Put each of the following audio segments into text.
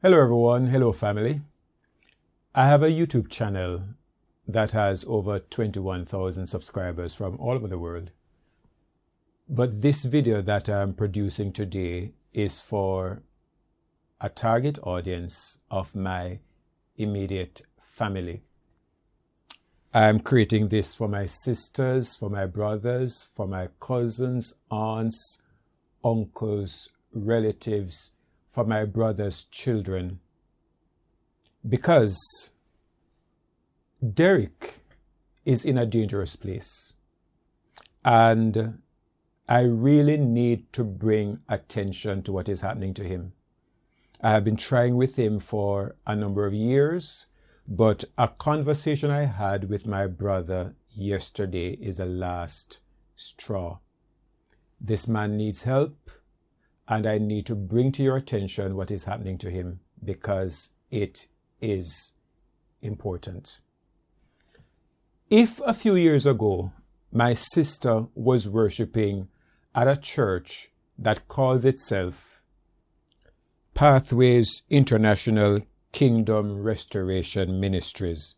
Hello everyone, hello family. I have a YouTube channel that has over 21,000 subscribers from all over the world. But this video that I'm producing today is for a target audience of my immediate family. I'm creating this for my sisters, for my brothers, for my cousins, aunts, uncles, relatives, for my brother's children, because Derek is in a dangerous place and I really need to bring attention to what is happening to him. I have been trying with him for a number of years, but a conversation I had with my brother yesterday is the last straw. This man needs help. And I need to bring to your attention what is happening to him because it is important. If a few years ago, my sister was worshiping at a church that calls itself Pathways International Kingdom Restoration Ministries,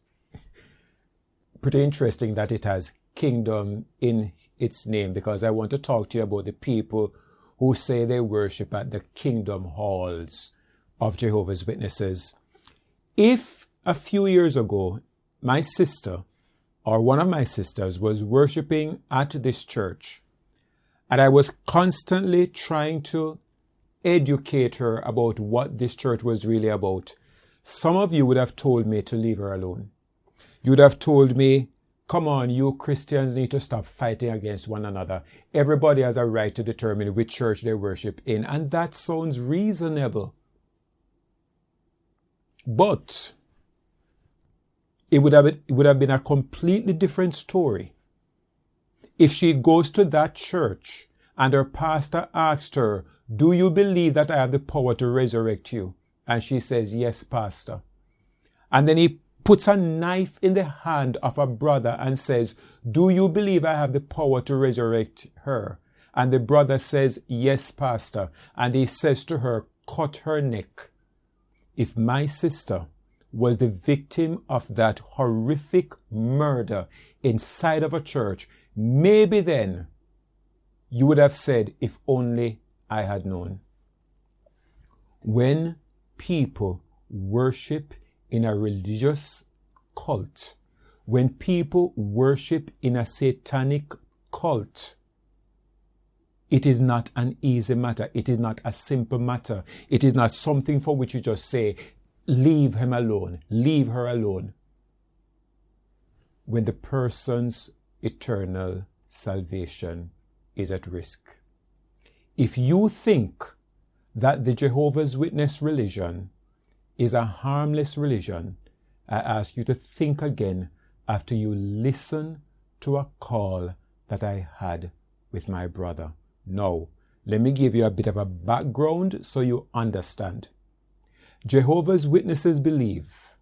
pretty interesting that it has kingdom in its name, because I want to talk to you about the people who say they worship at the kingdom halls of Jehovah's Witnesses. If a few years ago, my sister or one of my sisters was worshiping at this church, and I was constantly trying to educate her about what this church was really about, some of you would have told me to leave her alone. You would have told me, come on, you Christians need to stop fighting against one another. Everybody has a right to determine which church they worship in, and that sounds reasonable. But it would have been a completely different story if she goes to that church and her pastor asked her, do you believe that I have the power to resurrect you? And she says, yes, pastor. And then he puts a knife in the hand of a brother and says, do you believe I have the power to resurrect her? And the brother says, yes, pastor. And he says to her, cut her neck. If my sister was the victim of that horrific murder inside of a church, maybe then you would have said, if only I had known. When people worship in a religious cult, when people worship in a satanic cult, it is not an easy matter. It is not a simple matter. It is not something for which you just say, leave him alone, leave her alone. When the person's eternal salvation is at risk. If you think that the Jehovah's Witness religion is a harmless religion, I ask you to think again after you listen to a call that I had with my brother. Now, let me give you a bit of a background so you understand. Jehovah's Witnesses believe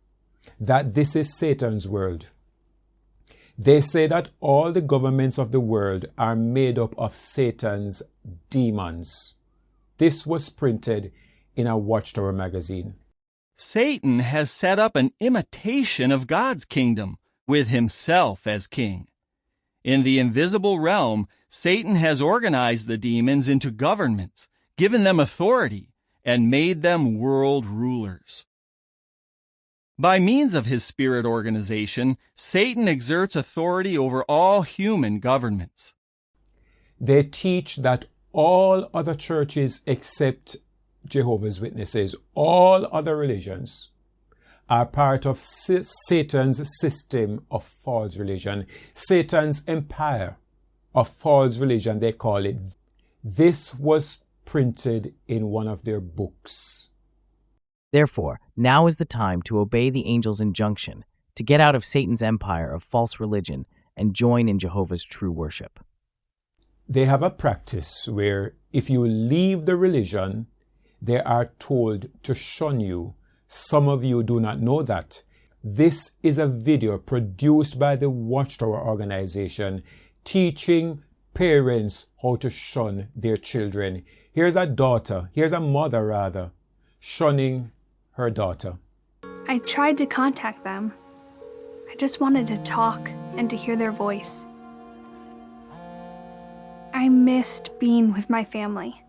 that this is Satan's world. They say that all the governments of the world are made up of Satan's demons. This was printed in a Watchtower magazine. Satan has set up an imitation of God's kingdom, with himself as king. In the invisible realm, Satan has organized the demons into governments, given them authority, and made them world rulers. By means of his spirit organization, Satan exerts authority over all human governments. They teach that all other churches except Jehovah's Witnesses, all other religions, are part of Satan's system of false religion, Satan's empire of false religion, they call it. This was printed in one of their books. Therefore, now is the time to obey the angel's injunction to get out of Satan's empire of false religion and join in Jehovah's true worship. They have a practice where if you leave the religion, they are told to shun you. Some of you do not know that. This is a video produced by the Watchtower organization teaching parents how to shun their children. Here's a mother, shunning her daughter. I tried to contact them. I just wanted to talk and to hear their voice. I missed being with my family.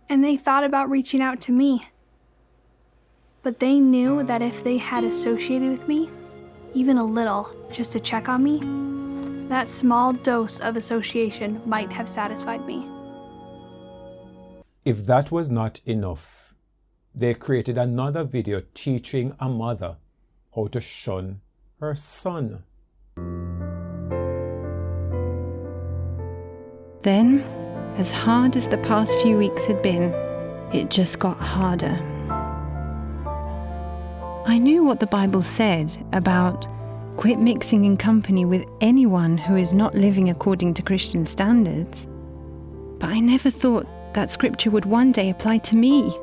And they thought about reaching out to me. But they knew that if they had associated with me, even a little, just to check on me, that small dose of association might have satisfied me. If that was not enough, they created another video teaching a mother how to shun her son. Then, as hard as the past few weeks had been, it just got harder. I knew what the Bible said about quit mixing in company with anyone who is not living according to Christian standards, but I never thought that scripture would one day apply to me.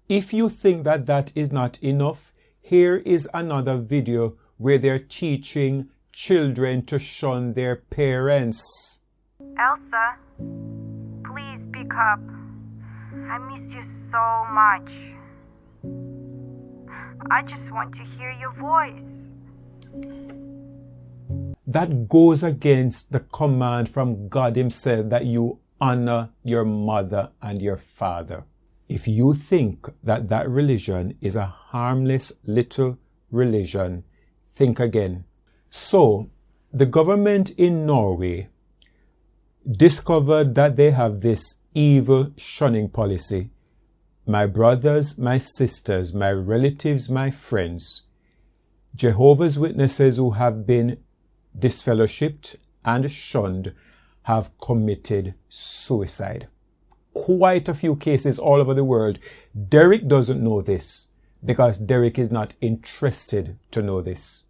If you think that that is not enough, here is another video where they're teaching children to shun their parents. Elsa, please speak up. I miss you so much. I just want to hear your voice. That goes against the command from God Himself that you honor your mother and your father. If you think that that religion is a harmless little religion, think again. So, the government in Norway discovered that they have this evil shunning policy. My brothers, my sisters, my relatives, my friends, Jehovah's Witnesses who have been disfellowshipped and shunned have committed suicide. Quite a few cases all over the world. Derek doesn't know this because Derek is not interested to know this.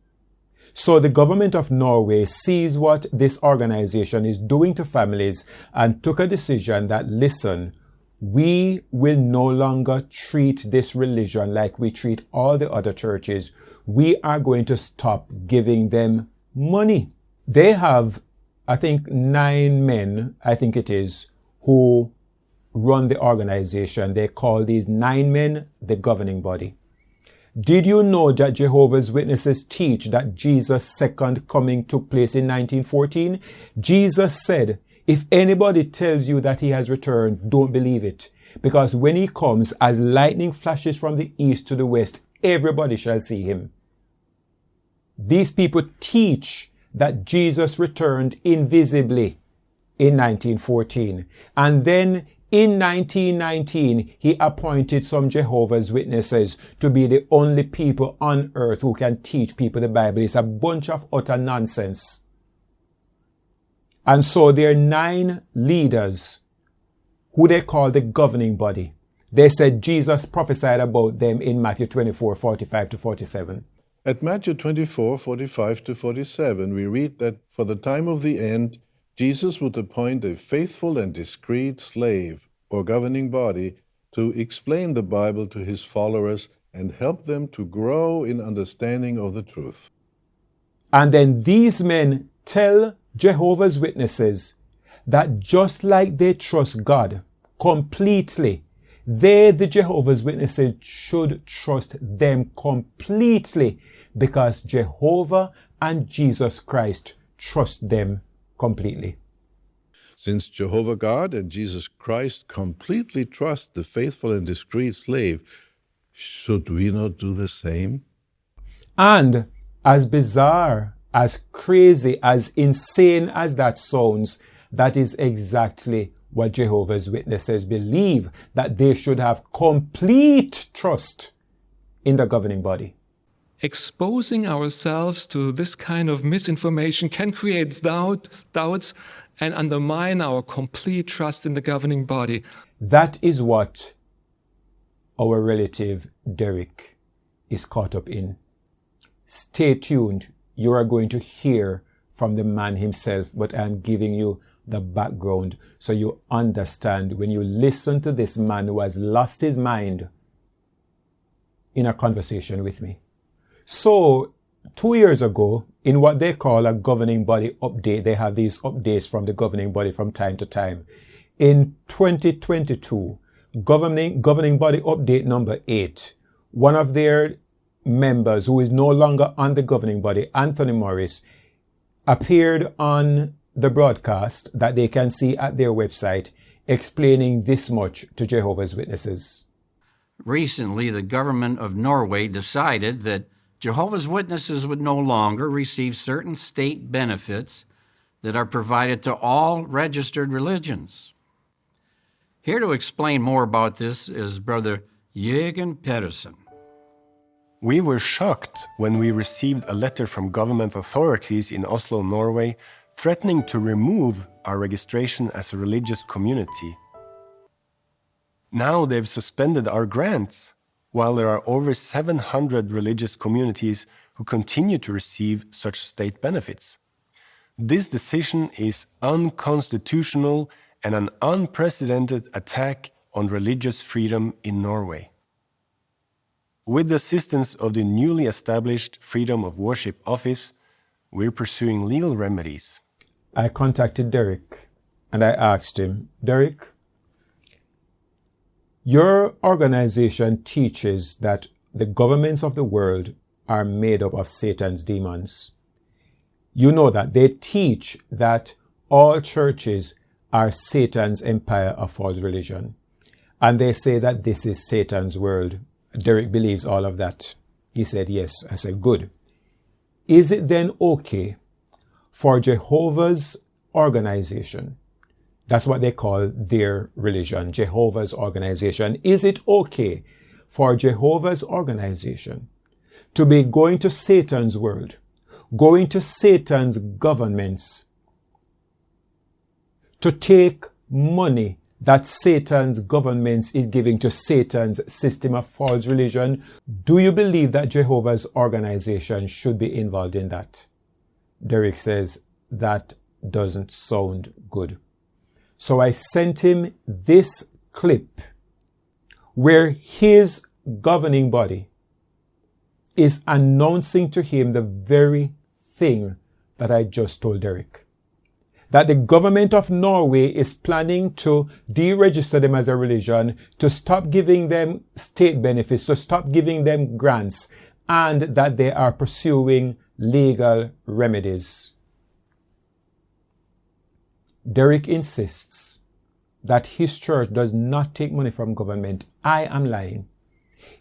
So the government of Norway sees what this organization is doing to families and took a decision that, listen, we will no longer treat this religion like we treat all the other churches. We are going to stop giving them money. They have, I think, 9 men, who run the organization. They call these 9 men the governing body. Did you know that Jehovah's Witnesses teach that Jesus' second coming took place in 1914? Jesus said, if anybody tells you that he has returned, don't believe it. Because when he comes, as lightning flashes from the east to the west, everybody shall see him. These people teach that Jesus returned invisibly in 1914. And then in 1919, he appointed some Jehovah's Witnesses to be the only people on earth who can teach people the Bible. It's a bunch of utter nonsense. And so there are 9 leaders who they call the governing body. They said Jesus prophesied about them in Matthew 24:45-47. At Matthew 24:45-47, we read that for the time of the end, Jesus would appoint a faithful and discreet slave or governing body to explain the Bible to his followers and help them to grow in understanding of the truth. And then these men tell Jehovah's Witnesses that just like they trust God completely, they, the Jehovah's Witnesses, should trust them completely because Jehovah and Jesus Christ trust them completely. Since Jehovah God and Jesus Christ completely trust the faithful and discreet slave, should we not do the same? And as bizarre, as crazy, as insane as that sounds, that is exactly what Jehovah's Witnesses believe, that they should have complete trust in the governing body. Exposing ourselves to this kind of misinformation can create doubts and undermine our complete trust in the governing body. That is what our relative Derek is caught up in. Stay tuned. You are going to hear from the man himself, but I'm giving you the background so you understand when you listen to this man who has lost his mind in a conversation with me. So 2 years ago, in what they call a governing body update, they have these updates from the governing body from time to time. In 2022, governing body update number 8, one of their members who is no longer on the governing body, Anthony Morris, appeared on the broadcast that they can see at their website, explaining this much to Jehovah's Witnesses. Recently, the government of Norway decided that Jehovah's Witnesses would no longer receive certain state benefits that are provided to all registered religions. Here to explain more about this is Brother Jørgen Pedersen. We were shocked when we received a letter from government authorities in Oslo, Norway, threatening to remove our registration as a religious community. Now they've suspended our grants, while there are over 700 religious communities who continue to receive such state benefits. This decision is unconstitutional and an unprecedented attack on religious freedom in Norway. With the assistance of the newly established Freedom of Worship Office, we're pursuing legal remedies. I contacted Derek and I asked him, Derek, your organization teaches that the governments of the world are made up of Satan's demons. You know that they teach that all churches are Satan's empire of false religion. And they say that this is Satan's world. Derek believes all of that. He said, yes. I said, good. Is it then okay for Jehovah's organization, that's what they call their religion, Jehovah's organization, is it okay for Jehovah's organization to be going to Satan's world, going to Satan's governments, to take money that Satan's governments is giving to Satan's system of false religion? Do you believe that Jehovah's organization should be involved in that? Derek says that doesn't sound good. So I sent him this clip where his governing body is announcing to him the very thing that I just told Derek. That the government of Norway is planning to deregister them as a religion, to stop giving them state benefits, to stop giving them grants, and that they are pursuing legal remedies. Derek insists that his church does not take money from government. I am lying.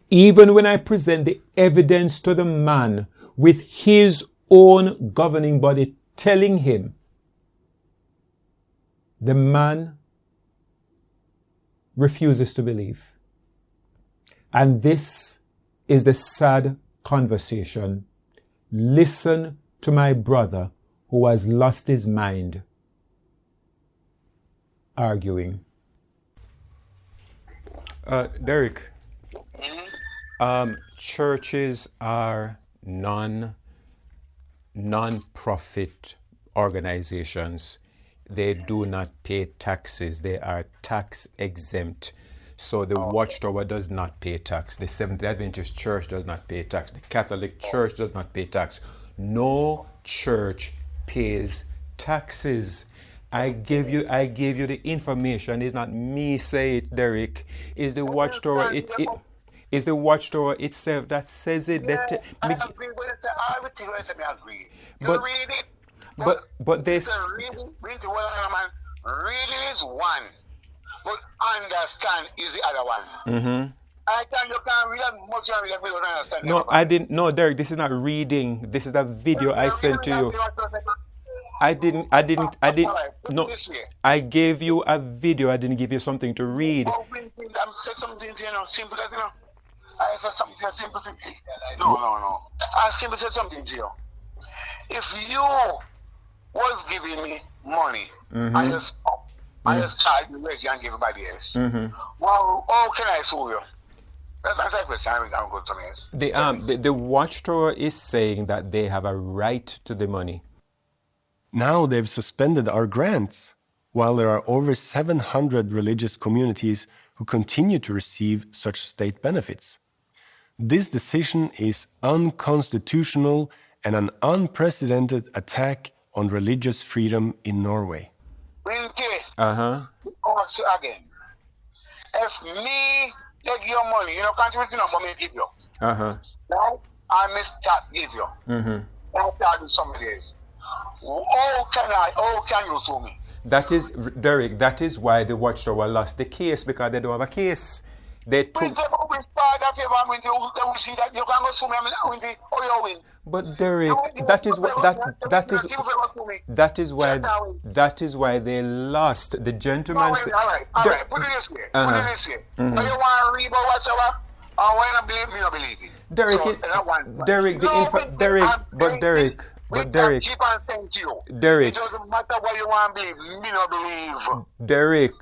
Even when I present the evidence to the man with his own governing body telling him, the man refuses to believe. And this is the sad conversation. Listen to my brother who has lost his mind arguing. Derek, churches are non-profit organizations. They do not pay taxes. They are tax exempt. So the Watchtower does not pay tax. The Seventh-day Adventist Church does not pay tax. The Catholic Church does not pay tax. No church pays taxes. I gave you the information. It's not me say it, Derek. It's the Watchtower. It's the Watchtower itself that says it. That I agree with it. Everything I agree. You But- read it. But this. Reading is one, but understand is the other one. Mm-hmm. I think you can read much of it, but you don't understand. No, I didn't. No, Derek, this is not reading. This is a video I sent to you. I didn't. No, I gave you a video. I didn't give you something to read. I'm saying something to you, simple, I said something to you, simple. No. I simply said something to you. If you was giving me money, I just charge you and give everybody else. Well, how can I sue you? That's not a question. I'm going to ask. The Watchtower is saying that they have a right to the money. Now they've suspended our grants, while there are over 700 religious communities who continue to receive such state benefits. This decision is unconstitutional and an unprecedented attack on religious freedom in Norway. Also again, if me they give you money, you know, contribute enough for me to give you. Uh-huh. Right? I may start give you. I'll start in some days. How can you sue me? That is, Derek, that is why the Watchtower lost the case, because they don't have a case. They took... But Derek, that is why they lost. The gentleman said... All right, put it this way. Put it this way. You want to read about whatsoever? I want to believe me, not believe it. Derek, so, Derek, keep on saying to you. Derek, it doesn't matter what you want to believe, me not believe. Derek,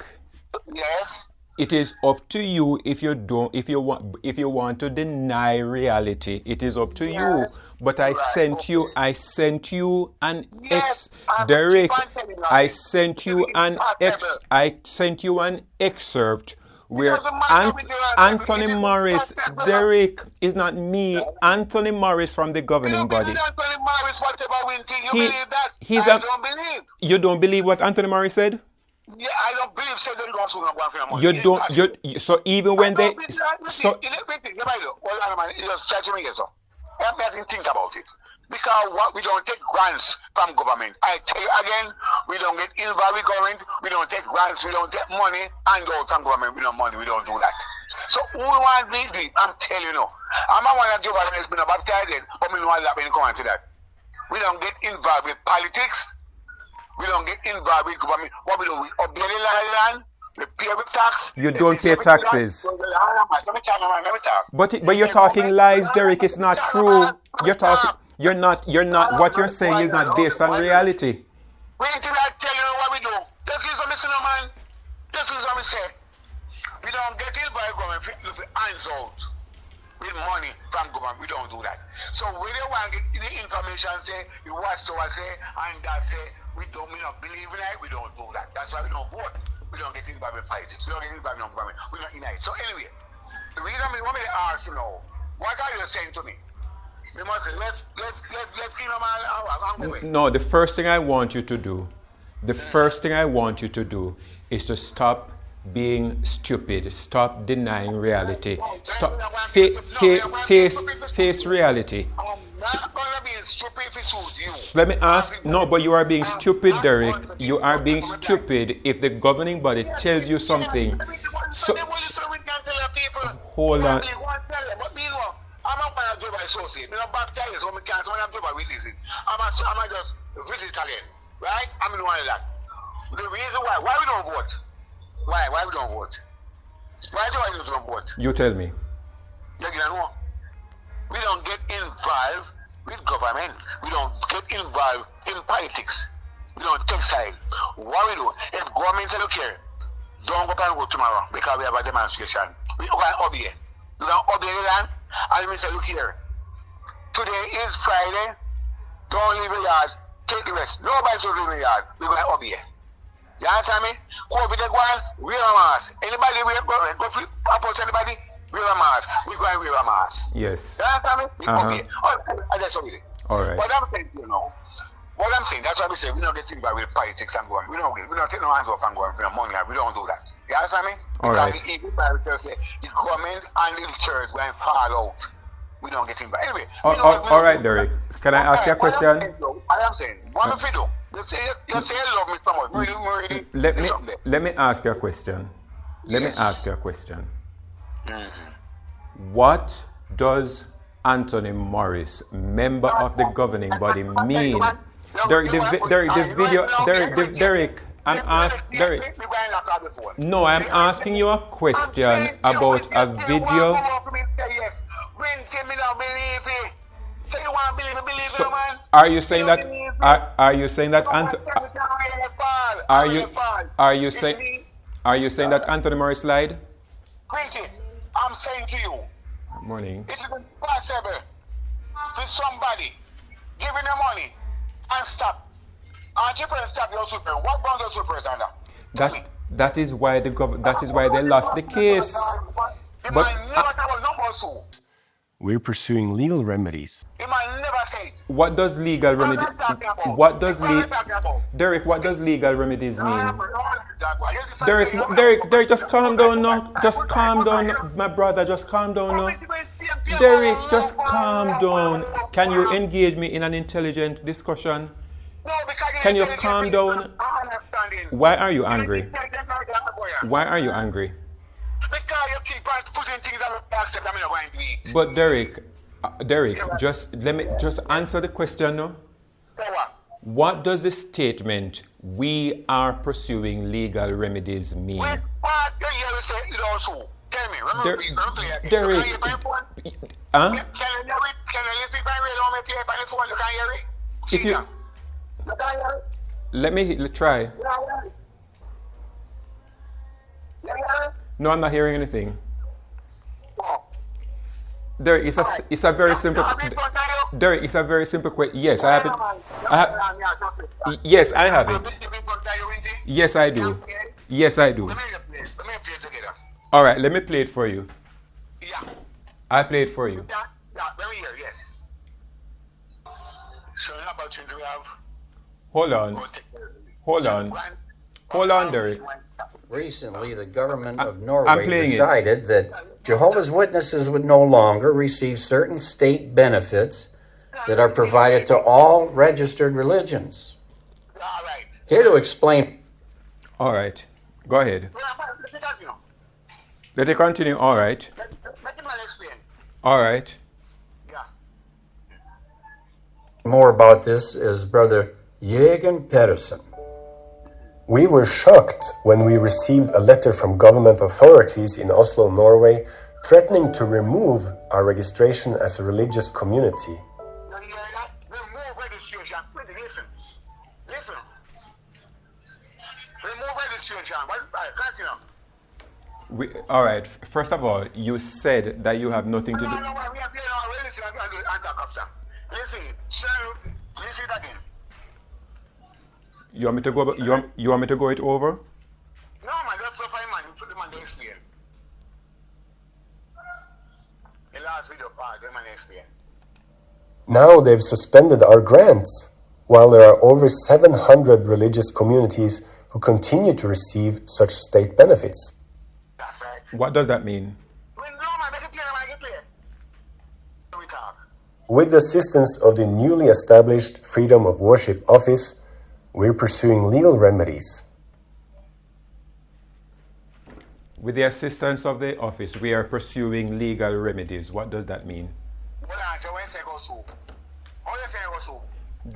yes. It is up to you if you want to deny reality. It is up to you. But I sent you an Derek, I sent you an excerpt where Anthony Morris, Derek, is not me, Anthony Morris from the governing body. Anthony Morris, whatever you believe that? I don't believe. You don't believe what Anthony Morris said? Yeah, I don't believe so they don't go money. You don't so even when they so just try to make it so. I didn't think about it. Because we don't take grants from government. I tell you again, we don't get involved with government, we don't take grants, we don't take money and go from government, we don't money, we don't do that. So who want me? I'm telling you, I'm not one of Jehovah Witness been baptized, but we know that when you come into that. We don't get involved with politics, we don't get involved with government. What we do, we obey the land, we pay with tax. You don't pay taxes. But you're talking lies, Derek, it's not true. You're not what you're saying is not based on reality. Wait till I tell you what we do. Just listen to me, man. Just listen to me say. We don't get it by government with hands out with money from government. We don't do that. So when you want to get the information, say, you watch to us say, and that say, we not believe in it, we don't do that. That's why we don't vote. We don't get involved with politics. We don't get involved with government. We're not unite. So anyway, the reason I want me to ask you now, what are you saying to me? We must say, let's keep them all going. No, the first thing I want you to do, is to stop being stupid. Stop denying reality. Stop face reality. I'm not gonna be stupid if it suits you. Let me ask. No, but you are being stupid, Derek. You are being stupid if the governing body tells you something. So, hold on. I'm not going to Jehovah associate. I'm not baptized, so I can't. I'm Jehovah Witness. I'm just visit Italian, right? I'm in one of that. The reason why we don't vote? Why we don't vote? Why do I don't vote? You tell me. You know, we don't get involved with government. We don't get involved in politics. We don't take side. What we do? If government say, look here, don't go and vote tomorrow because we have a demonstration. We can obey. You can obey the land. And we say, look here, today is Friday, don't leave the yard, take the rest. Nobody's going to leave the yard, we're going to obey. You understand me? COVID is going, wear a mask. Anybody go approach anybody, wear a mask. We're going to wear a mask. Yes. You understand me? We obey. That's what we do. All right. But I'm saying, that's why we say we don't get involved with politics and going. We don't take no hands off and going for the money. We don't do that. You understand me? All right. The Bible say the government and the church when fall out. We don't get involved. Anyway. All right, Derek. Can I ask you a question? I am saying, what if you do? You say you love me so much. Let me ask you a question. What does Anthony Morris, member of the governing body, mean? Derek, No, I'm asking you a question about a video. So, are you saying that? Are you saying that Anthony Morris lied? I'm saying to you. Morning. It is impossible for somebody giving them money and stop. And you can stop your super. What grounds your super is under? That is why they lost the case. But we're pursuing legal remedies. What does legal remedy? Derek, what does legal remedies mean? Derek, just calm down now. Just calm down, my brother. Just calm down now. Derek, just calm down. Can you engage me in an intelligent discussion? Can you calm down? Why are you angry? Why are you angry? Because you keep on putting things on the box that I'm not going to eat. But Derek, just answer the question now. What does the statement "we are pursuing legal remedies" mean? Which part do you say it also? Tell me. Derek, Can you listen by radio on my play by the phone? You can hear it? If you let me try. No, I'm not hearing anything. Derek, it's a very simple. Derek, it's a very simple question. Yes, I have it. Yes, I have it. Yes, I do. Yes, I do. All right, let me play it for you. Yeah. I play it for you. Yeah, let me hear. Yes. So, how about you? Do we have? Hold on, Derek. Recently, the government of Norway decided that Jehovah's Witnesses would no longer receive certain state benefits that are provided to all registered religions. Here to explain. All right, go ahead. Let it continue. All right. All right. More about this is Brother Jürgen Pedersen. We were shocked when we received a letter from government authorities in Oslo, Norway, threatening to remove our registration as a religious community. Remove registration. Listen. Remove registration. All right. First of all, you said that you have nothing to do. Listen, listen again. You want me to go? You want me to go it over? No, man. Just profile man. Put the man to explain. The last video part, the man explain. Now they've suspended our grants, while there are over 700 religious communities who continue to receive such state benefits. That's right. What does that mean? With the assistance of the newly established Freedom of Worship Office, we're pursuing legal remedies. With the assistance of the office, we are pursuing legal remedies. What does that mean?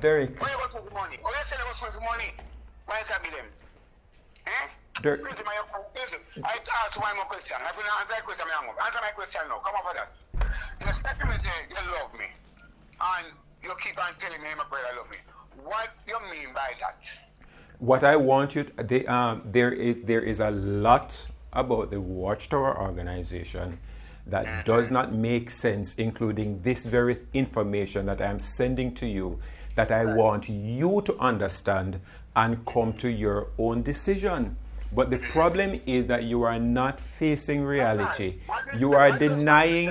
Derek. Derek. I ask one more question. If you don't answer my question, answer my question now. Come on for that. You expect me to say you love me, and you keep on telling me my brother love me. What do you mean by that? What I want you to, there is a lot about the Watchtower organization that does not make sense, including this very information that I am sending to you, that I want you to understand and come to your own decision. But the problem is that you are not facing reality. You are denying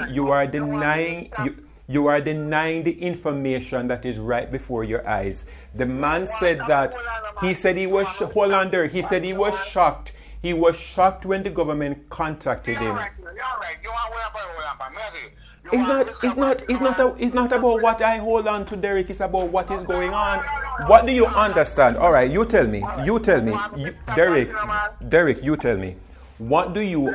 the information that is right before your eyes. The man said that, he said he was, hold on there, he said he was shocked. He was shocked when the government contacted him. It's not about what I hold on to, Derek. It's about what is going on. What do you understand? All right, you tell me. Derek, you tell me. What do you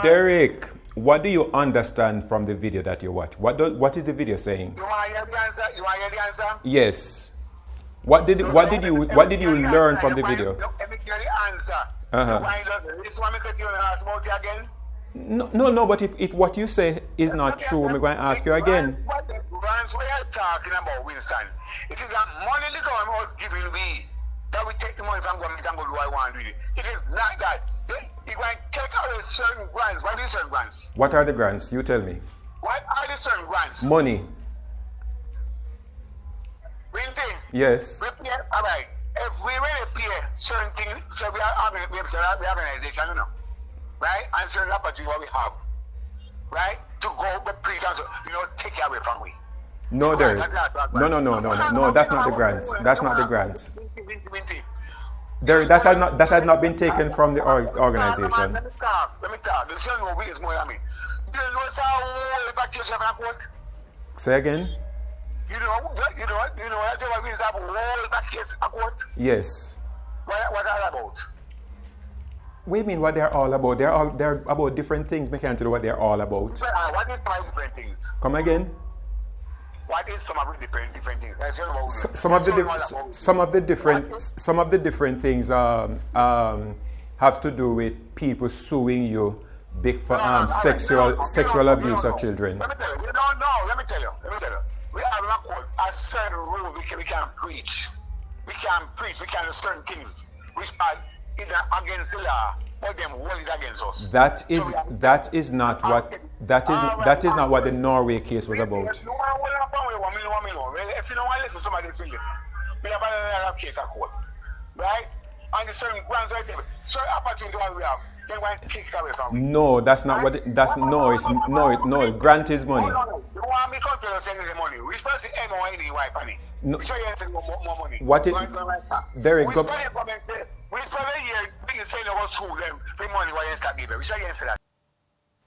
Derek, what do you understand from the video that you watch? What is the video saying? You want to hear the answer? Yes. What did you learn from the video? Let me hear the answer. This one I said you ask about it again? No, but if what you say is not true, I'm going to ask you again. What the grants we are talking about, Winston? It is that money the government is giving me that we take the money from government and go do what I want with it. It is not that. You're going to take away certain grants. What are these certain grants? What are the grants? You tell me. What are the certain grants? Money. Winston? Yes. All right. If we really pay certain things, so we have organization, you know. Right? And certain opportunity what we have. Right? To go but preach and take it away from we. No, Derek. No, that's not the grant. That's not the grant. That had not been taken from the organization. Let me talk. The show no videos more than me. Do you know how vacation of court? Say again? You know that Jehovah Witness have whole vacation of court? Yes. What are they about? What do you mean what they're all about? They're about different things. We can't tell you what they're all about. What is some of the different things? Come again? What is some of the different things? Some of the different things have to do with people suing you big for sexual abuse of children. Let me tell you. We don't know. Let me tell you. We have a court a certain rule we can preach. We can preach. We can do certain things which are either against the law or them hold it against us. That is not what the Norway case was about. If you don't want to listen, somebody will listen. We have another case at court, right? And the certain grounds right there. So opportunity we have, then we take it away from. No, that's not what. No. Grant his money. You want me to tell you send the money? We supposed to M or any wife money. No. We show you more money. What it? There we go. We spend a year being sent over school them for money while you start giving. We show you that.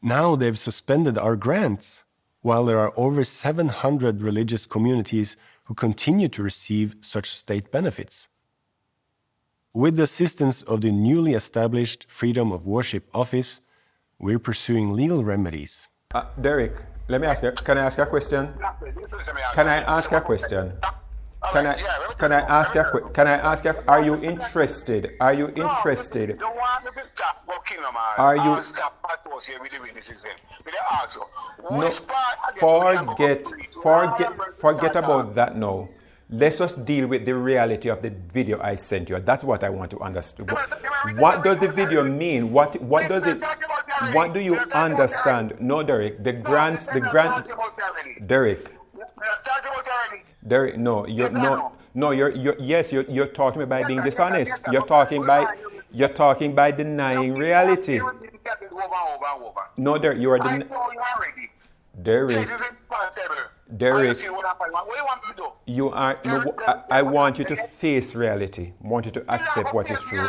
Now they've suspended our grants, while there are over 700 religious communities who continue to receive such state benefits. With the assistance of the newly established Freedom of Worship Office, we're pursuing legal remedies. Derek, let me ask you. Can I ask you a question? Can I ask you a question? Can I ask you? Are you interested? Are you interested? No, forget about that now. Let's just deal with the reality of the video I sent you. That's what I want to understand. What does the video mean? What does it? What do you understand? No, Derek. The grant. Derek, no, you're talking about being dishonest. You're talking by denying reality. No, Derek, you are Derek, you are. No, I want you to face reality. I want you to accept what is true. We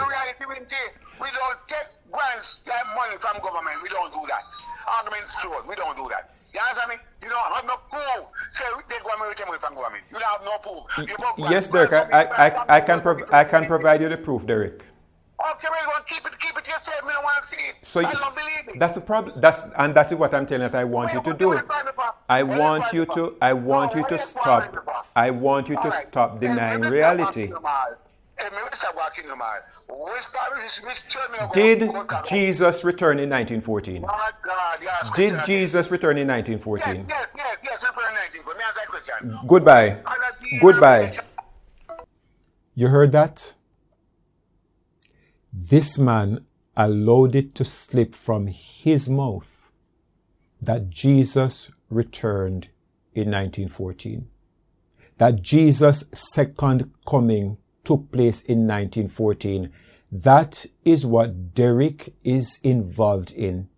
don't take grants like money from government. We don't do that. Arguments true. We don't do that. You understand me? You don't have no proof. Say they government take money from government. You don't have no proof. Yes, Derek. I can provide you the proof, Derek. Okay, well, keep it yourself. We don't want to see it. So I don't believe it. That's the problem. That is what I'm telling you that I want you to do. I want you to stop. I want you to stop denying reality. Did Jesus return in 1914? Did Jesus return in 1914? Yes. Goodbye. You heard that? This man allowed it to slip from his mouth that Jesus returned in 1914. That Jesus' second coming took place in 1914. That is what Derek is involved in.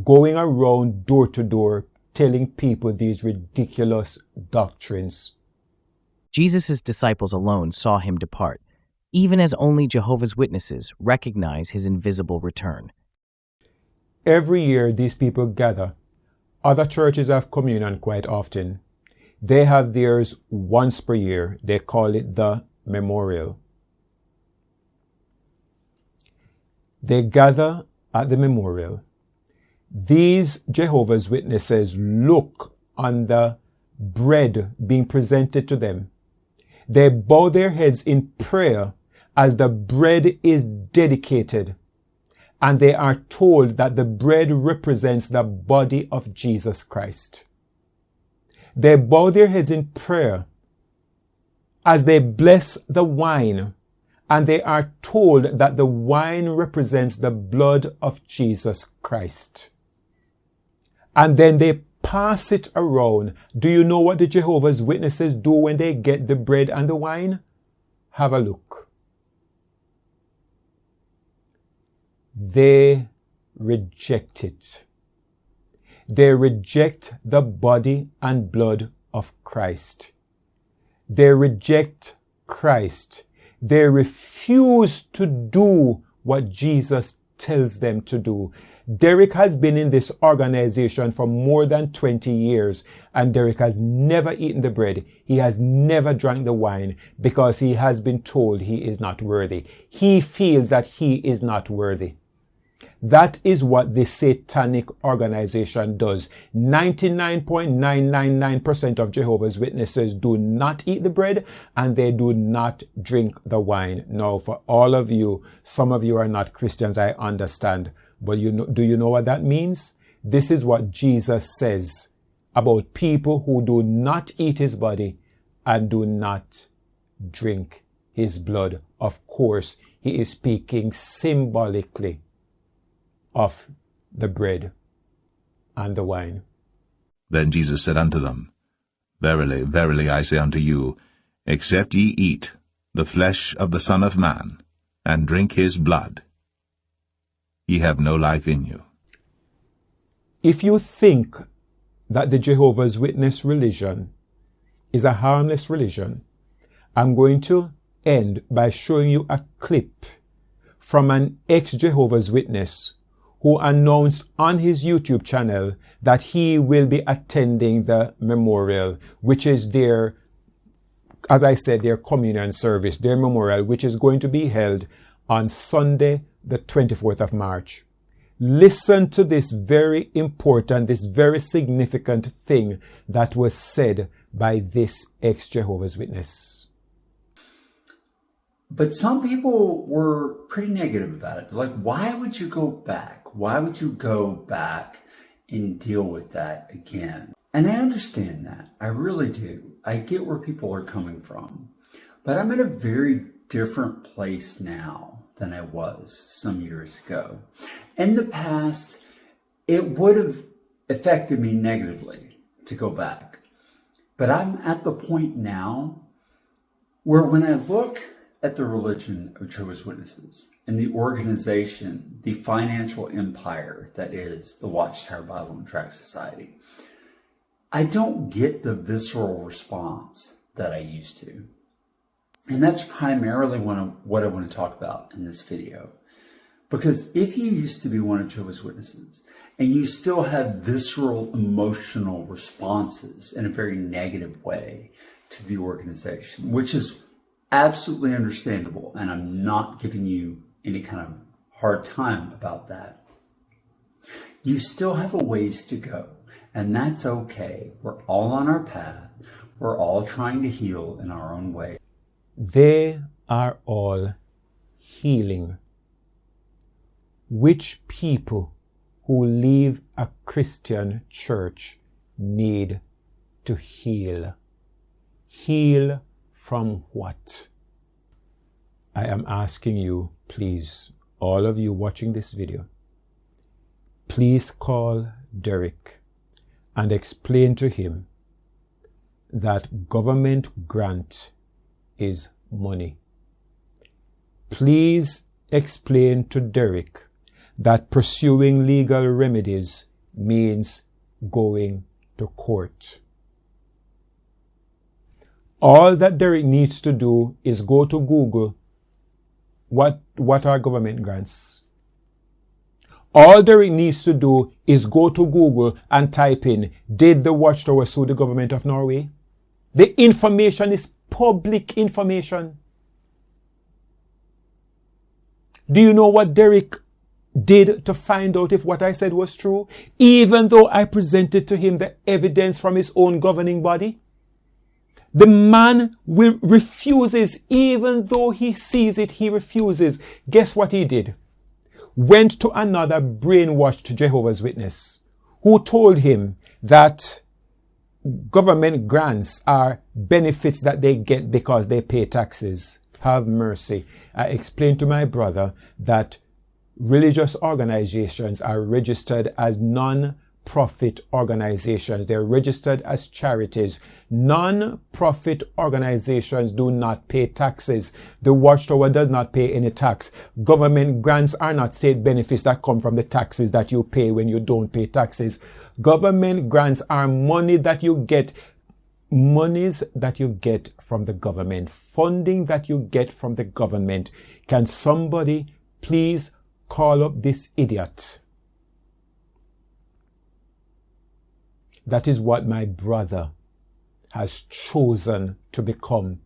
Going around door to door telling people these ridiculous doctrines. Jesus' disciples alone saw him depart, even as only Jehovah's Witnesses recognize his invisible return. Every year these people gather. Other churches have communion quite often. They have theirs once per year. They call it the memorial. They gather at the memorial. These Jehovah's Witnesses look on the bread being presented to them. They bow their heads in prayer as the bread is dedicated, and they are told that the bread represents the body of Jesus Christ. They bow their heads in prayer as they bless the wine, and they are told that the wine represents the blood of Jesus Christ. And then they pass it around. Do you know what the Jehovah's Witnesses do when they get the bread and the wine? Have a look. They reject it. They reject the body and blood of Christ. They reject Christ. They refuse to do what Jesus tells them to do. Derek has been in this organization for more than 20 years, and Derek has never eaten the bread. He has never drank the wine because he has been told he is not worthy. He feels that he is not worthy. That is what the satanic organization does. 99.999% of Jehovah's Witnesses do not eat the bread and they do not drink the wine. Now, for all of you, some of you are not Christians, I understand. But do you know what that means? This is what Jesus says about people who do not eat his body and do not drink his blood. Of course, he is speaking symbolically of the bread and the wine. Then Jesus said unto them, Verily, verily, I say unto you, except ye eat the flesh of the Son of Man, and drink his blood, ye have no life in you. If you think that the Jehovah's Witness religion is a harmless religion, I'm going to end by showing you a clip from an ex-Jehovah's Witness who announced on his YouTube channel that he will be attending the memorial, which is their, as I said, their communion service, their memorial, which is going to be held on Sunday, the 24th of March. Listen to this very important, this very significant thing that was said by this ex-Jehovah's Witness. But some people were pretty negative about it. They're like, why would you go back? Why would you go back and deal with that again? And I understand that. I really do. I get where people are coming from. But I'm in a very different place now than I was some years ago. In the past, it would have affected me negatively to go back. But I'm at the point now where when I look at the religion of Jehovah's Witnesses and the organization, the financial empire that is the Watchtower Bible and Tract Society, I don't get the visceral response that I used to. And that's primarily what I want to talk about in this video. Because if you used to be one of Jehovah's Witnesses and you still have visceral emotional responses in a very negative way to the organization, which is absolutely understandable, and I'm not giving you any kind of hard time about that, you still have a ways to go, and that's okay. We're all on our path. We're all trying to heal in our own way. They are all healing. Which people who leave a Christian church need to heal? Heal from what? I am asking you, please, all of you watching this video, please call Derek and explain to him that government grant is money. Please explain to Derek that pursuing legal remedies means going to court. All that Derek needs to do is go to Google, what are government grants? All Derek needs to do is go to Google and type in, did the Watchtower sue the government of Norway? The information is public information. Do you know what Derek did to find out if what I said was true? Even though I presented to him the evidence from his own governing body, the man refuses. Even though he sees it, he refuses. Guess what he did? Went to another brainwashed Jehovah's Witness who told him that government grants are benefits that they get because they pay taxes. Have mercy. I explained to my brother that religious organizations are registered as non-profit organizations. They're registered as charities. Non-profit organizations do not pay taxes. The Watchtower does not pay any tax. Government grants are not state benefits that come from the taxes that you pay when you don't pay taxes. Government grants are money that you get monies that you get from the government, funding that you get from the government, can somebody please call up this idiot? That is what my brother has chosen to become.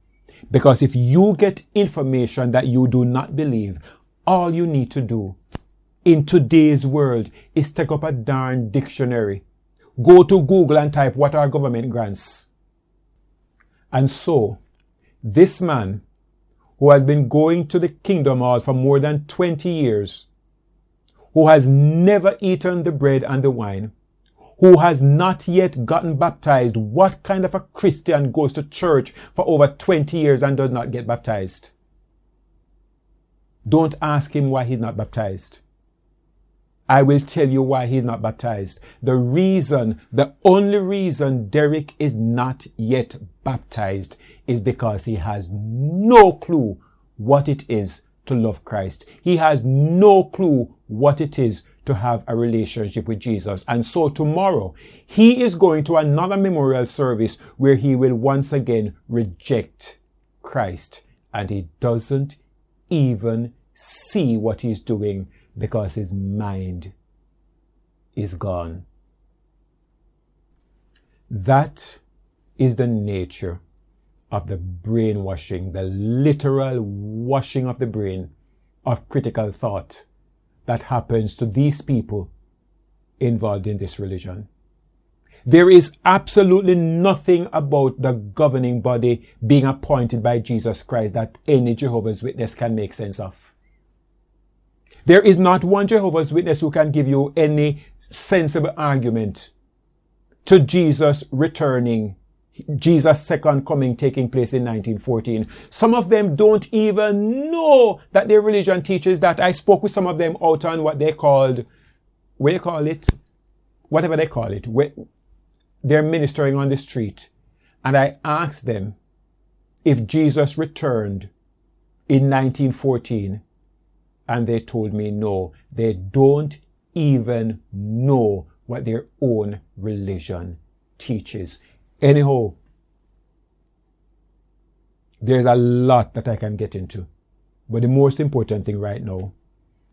Because if you get information that you do not believe, all you need to do in today's world is take up a darn dictionary. Go to Google and type, what are government grants? And so, this man, who has been going to the Kingdom Hall for more than 20 years, who has never eaten the bread and the wine, who has not yet gotten baptized, what kind of a Christian goes to church for over 20 years and does not get baptized? Don't ask him why he's not baptized. I will tell you why he's not baptized. The only reason Derek is not yet baptized is because he has no clue what it is to love Christ. He has no clue what it is to have a relationship with Jesus. And so tomorrow, he is going to another memorial service where he will once again reject Christ. And he doesn't even see what he's doing because his mind is gone. That is the nature of the brainwashing, the literal washing of the brain of critical thought that happens to these people involved in this religion. There is absolutely nothing about the governing body being appointed by Jesus Christ that any Jehovah's Witness can make sense of. There is not one Jehovah's Witness who can give you any sensible argument to Jesus returning, Jesus' second coming taking place in 1914. Some of them don't even know that their religion teaches that. I spoke with some of them out on what they called, whatever they call it. They're ministering on the street. And I asked them if Jesus returned in 1914. And they told me no. They don't even know what their own religion teaches. Anyhow, there's a lot that I can get into. But the most important thing right now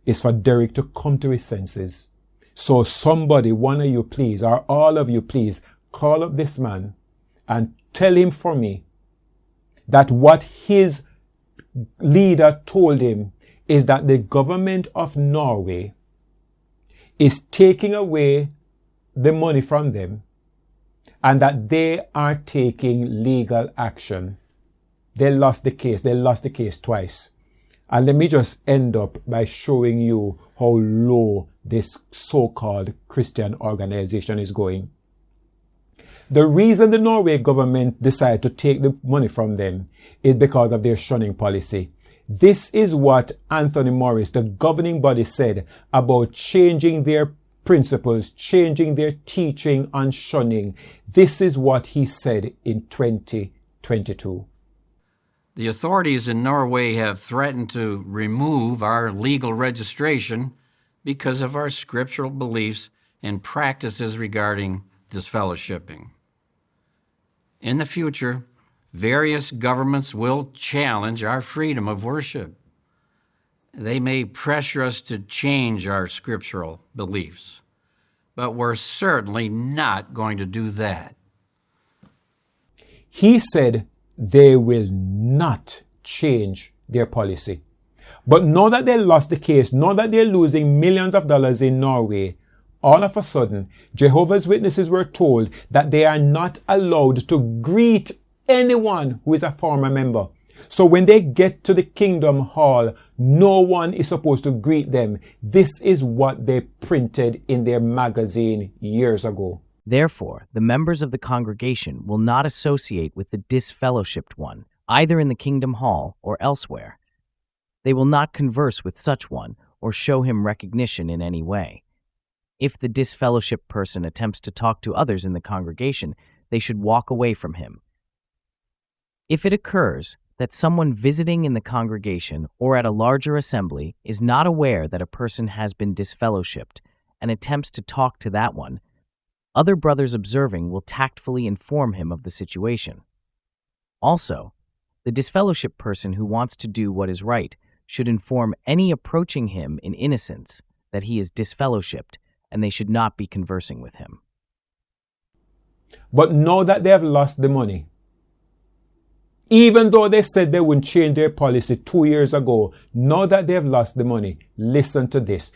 is for Derek to come to his senses. So somebody, one of you please, or all of you please, call up this man and tell him for me that what his leader told him is that the government of Norway is taking away the money from them and that they are taking legal action. They lost the case. They lost the case twice. And let me just end up by showing you how low this so-called Christian organization is going. The reason the Norway government decided to take the money from them is because of their shunning policy. This is what Anthony Morris, the governing body, said about changing their principles, changing their teaching on shunning. This is what he said in 2022. The authorities in Norway have threatened to remove our legal registration because of our scriptural beliefs and practices regarding disfellowshipping. In the future, various governments will challenge our freedom of worship. They may pressure us to change our scriptural beliefs, but we're certainly not going to do that. He said they will not change their policy. But now that they lost the case, now that they're losing millions of dollars in Norway, all of a sudden, Jehovah's Witnesses were told that they are not allowed to greet anyone who is a former member. So when they get to the Kingdom Hall, no one is supposed to greet them. This is what they printed in their magazine years ago. Therefore, the members of the congregation will not associate with the disfellowshipped one, either in the Kingdom Hall or elsewhere. They will not converse with such one or show him recognition in any way. If the disfellowshipped person attempts to talk to others in the congregation, they should walk away from him. If it occurs that someone visiting in the congregation or at a larger assembly is not aware that a person has been disfellowshipped and attempts to talk to that one, Other brothers observing will tactfully inform him of the situation. Also, the disfellowship person who wants to do what is right should inform any approaching him in innocence that he is disfellowshipped and they should not be conversing with him. But now that they have lost the money, even though they said they wouldn't change their policy 2 years ago, now that they have lost the money, listen to this.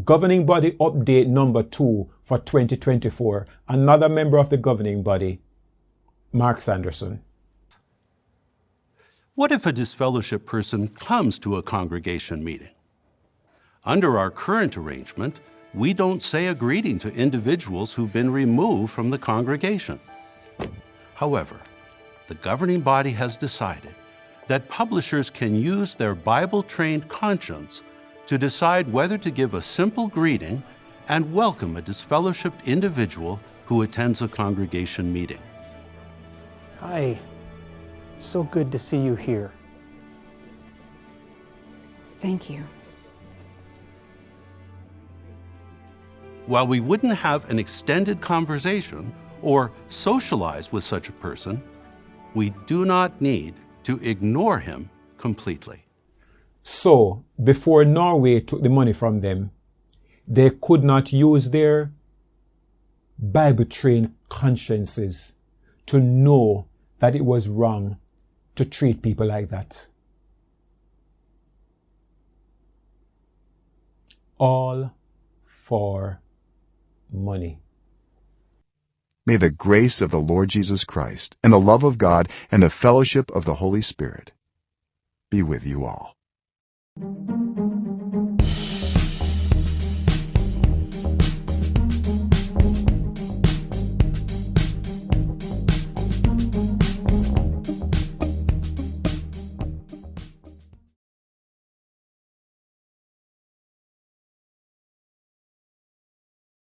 Governing Body Update number 2 for 2024. Another member of the governing body, Mark Sanderson. What if a disfellowship person comes to a congregation meeting? Under our current arrangement, we don't say a greeting to individuals who've been removed from the congregation. However, the governing body has decided that publishers can use their Bible-trained conscience to decide whether to give a simple greeting and welcome a disfellowshipped individual who attends a congregation meeting. Hi, so good to see you here. Thank you. While we wouldn't have an extended conversation or socialize with such a person, we do not need to ignore him completely. So, before Norway took the money from them, they could not use their Bible-trained consciences to know that it was wrong to treat people like that. All for money. May the grace of the Lord Jesus Christ and the love of God and the fellowship of the Holy Spirit be with you all.